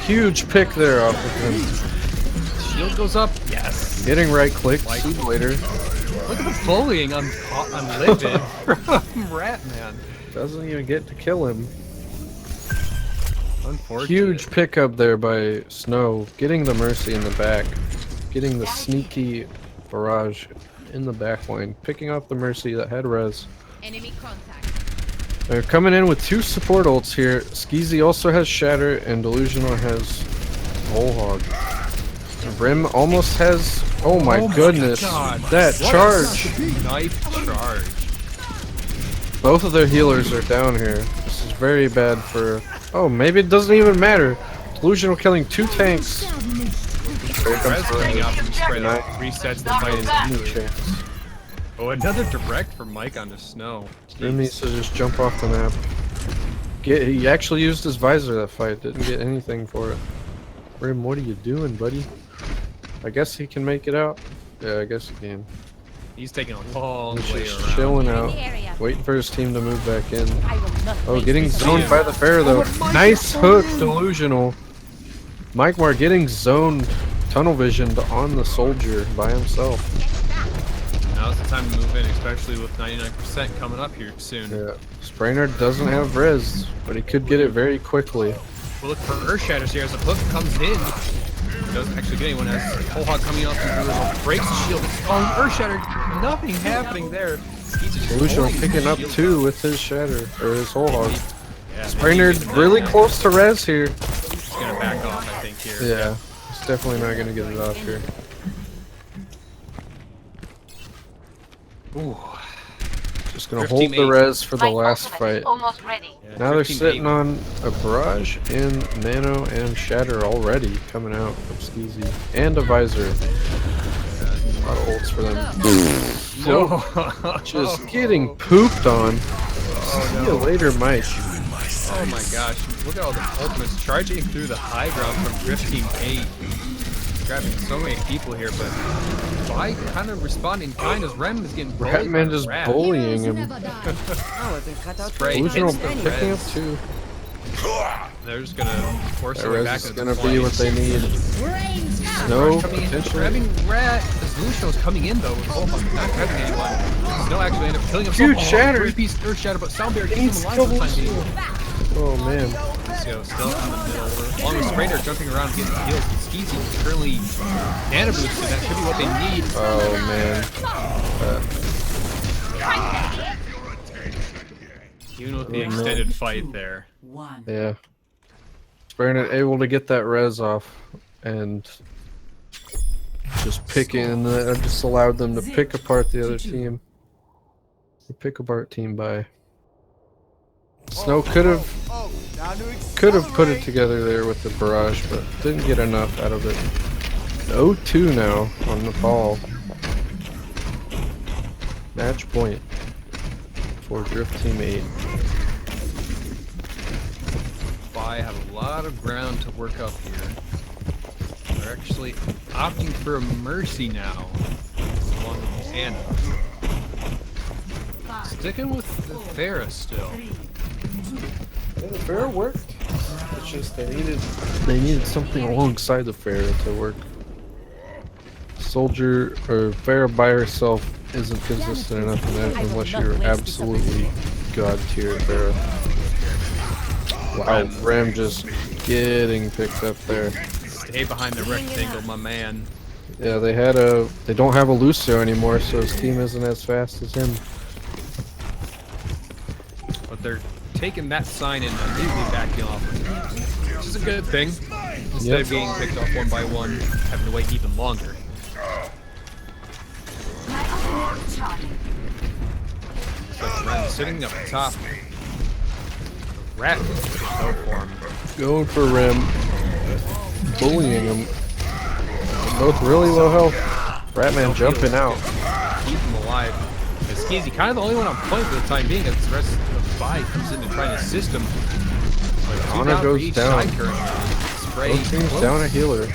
Huge pick there off of him. Shield goes up. Yes. Getting right click. Like- Later. Look at the bullying on Livid from Ratman. Doesn't even get to kill him. Unfortunate. Huge pickup there by Snow. Getting the Mercy in the back. Getting the sneaky barrage in the back line. Picking off the Mercy that had res. enemy contact. They're coming in with 2 support ults here. Skeezy also has Shatter, and Delusional has Whole Hog. Brim almost has... Oh my goodness. God. That What a charge. Knife charge. Both of their healers are down here. This is very bad for... Oh, maybe it doesn't even matter. Delusional killing 2 tanks. Here comes Res coming out from Spray Nice. that resets the fight No instantly. chance. Oh, another direct from Mike on the Snow. Brim needs to just jump off the map. He actually used his visor that fight. Didn't get anything for it. Brim, what are you doing, buddy? I guess he can make it out. Yeah, I guess he can. He's taking a long He's way just around. chilling out, the area. waiting for his team to move back in. I will not Oh, waste getting this zoned by the fair though. Nice hook, delusional. Mike Mar getting zoned, tunnel visioned on the soldier by himself. Now's the time to move in, especially with 99% coming up here soon. Yeah, Sprainard doesn't have res, but he could get it very quickly. We'll look for Earthshatters here as the hook comes in. Doesn't actually get anyone as Whole Hog coming up and breaks the shield. Oh, Earthshatter, nothing happening there. He's just Delusional holding picking the up shield. 2 with his shatter, or his whole hog. Yeah, Sprainard really close to res here. He's gonna back off, I think, here. Yeah, he's definitely not gonna get it off here. Ooh. Just gonna Drift hold team the 8. res for the last fight. almost ready. Yeah, Now they're 15 sitting eight. on a barrage and nano and shatter already coming out from Skeezy. And a visor. A lot of ults for them. No. Just getting pooped on. See you later, Mike. Oh my gosh, look at all the ultimates charging through the high ground from Drift Team 8. Grabbing so many people here, but Vi kind of responding kind as Rem is getting bullied. Ratman by just Rat. bullying him. Spray Delusional hits the picking up res. 2. They're just gonna force That their way res back is into gonna the be what they need. No, Coming in, potentially. grabbing Rat. Delusional's coming in though with Whole Hog, not grabbing anyone. Snow actually ended up killing himself. Huge shatter. 3-piece Earth Shatter, but Soundbear keeps Needs him alive for the time double being. Oh man. So still in the middle. Along with Sprainer jumping around getting heals. Skeezy currently nano boosted. That should be what they need. Oh man. Even with the extended fight there. One. Yeah. Sprainard able to get that res off and just picking, and that just allowed them to pick apart the other team. The pick apart team by Snow could have put it together there with the barrage, but didn't get enough out of it. 0-2 now on the ball. Match point for Drift Team 8. Vi have a lot of ground to work up here. They're actually opting for a Mercy now, along with Anna. Sticking with the Pharah still. Yeah, the fair worked. It's just they needed something alongside the fair to work. Soldier or Pharah by herself isn't consistent enough in that unless you're absolutely god tier Pharah. Wow, Ram just getting picked up there. Stay behind the rectangle, my man. Yeah, they don't have a Lucio anymore, so his team isn't as fast as him. But they're taking that sign and immediately backing off, which is a good thing. Instead of being picked off one by one, having to wait even longer. So Ren sitting up top. Rat can go for him. Going for Ram, bullying him. Both really low health. Ratman jumping out. Keep him alive. And Skeezy kind of the only one on point for the time being, as the rest of the Vi comes in and trying to assist him. But two Honor for goes each down. side currently. Spray Both teams close, down a healer.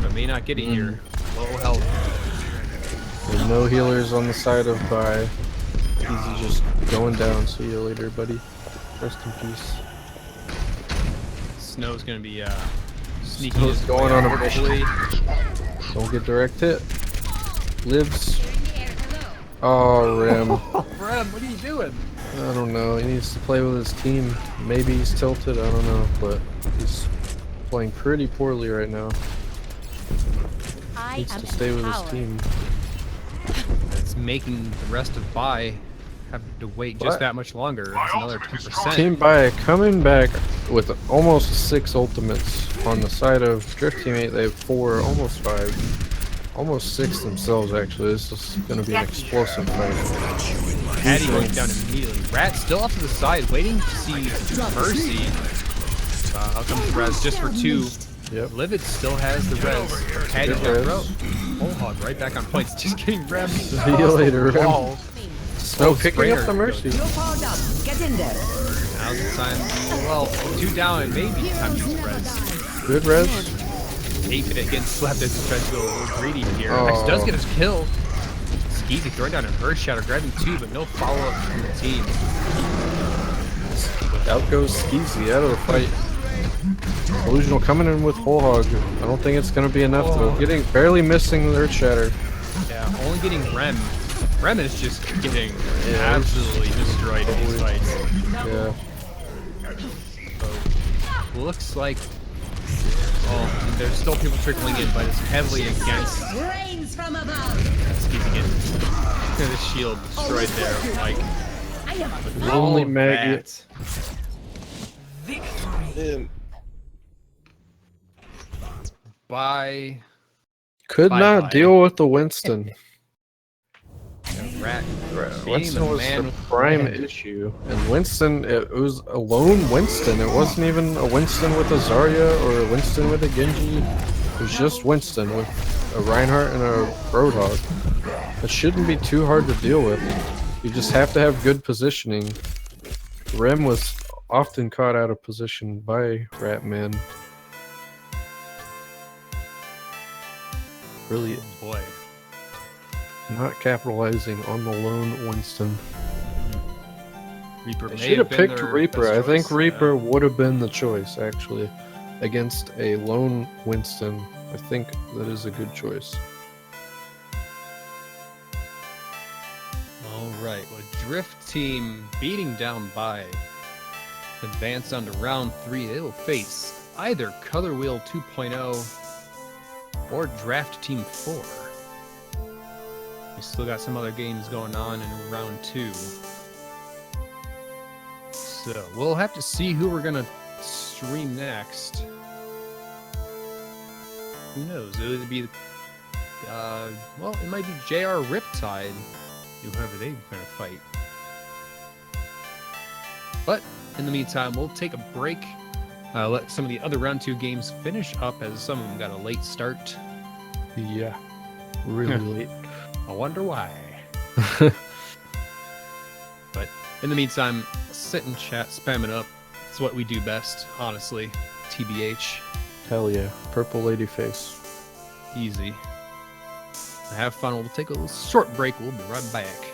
but may not get it here. Low health. With no healers on the side of Vi. Easy just going down. See you later, buddy. Rest in peace. Snow's gonna be sneaking Snow's his going way on a out, mission. hopefully. Don't get direct hit. Lives. Oh, Ram. Ram, what are you doing? I don't know. He needs to play with his team. Maybe he's tilted. I don't know. But he's playing pretty poorly right now. I Needs am to stay with his empowered. team. It's making the rest of Vi have to wait just What? that much longer. That's another 10%. Team Baya coming back with almost 6 ultimates. On the side of Drift Team 8, they have 4, almost 5. Almost 6 themselves, actually. This is going to be an explosive fight. Patty going down immediately. Rat still off to the side, waiting to see Mercy. Out comes the res just for 2. Yep. Livid still has the res. Patty's Good down res. row. Whole Hog right back on points. Just getting rammed. See you later, Ram. Wall. Snow Oh, picking up Sprainer the Mercy. Get in there. Now's the time. Well, 2 down and maybe time to use res. Good res. 8 minute getting slapped as he tries to go a little greedy here. Oh. X does get his kill. Skeezy throwing down an Earth Shatter, grabbing 2, but no follow-up from the team. Out goes Skeezy out of the fight. Delusional coming in with Whole Hog. I don't think it's going to be enough though. Barely missing their Shatter. Yeah, only getting Rem. Rem is just getting absolutely destroyed in these fights. Yeah. So, looks like... Oh, there's still people trickling in, but it's heavily against... Rains from above. Skeezy getting the shield destroyed there. Like, Lonely Maggot. Bye. Could not deal with the Winston. Rat. Winston was the prime issue. And Winston, it was a lone Winston. It wasn't even a Winston with a Zarya or a Winston with a Genji. It was just Winston with a Reinhardt and a Roadhog. It shouldn't be too hard to deal with. You just have to have good positioning. Rem was often caught out of position by Ratman. Really, boy, not capitalizing on the lone Winston. Reaper I should have picked Reaper. I think Reaper would have been the choice, actually, against a lone Winston. I think that is a good choice. Alright, well, Drift Team beating down by advance on to round 3. They will face either Color Wheel 2.0 or Draft Team 4. We still got some other games going on in round 2. So we'll have to see who we're gonna stream next. Who knows? It would be well, it might be JR Riptide, whoever they're gonna fight. But in the meantime, we'll take a break. Let some of the other round 2 games finish up, as some of them got a late start. Yeah, really late. I wonder why. But in the meantime, sit and chat, spam it up. It's what we do best, honestly. TBH. Hell yeah. Purple lady face. Easy. Have fun. We'll take a little short break. We'll be right back.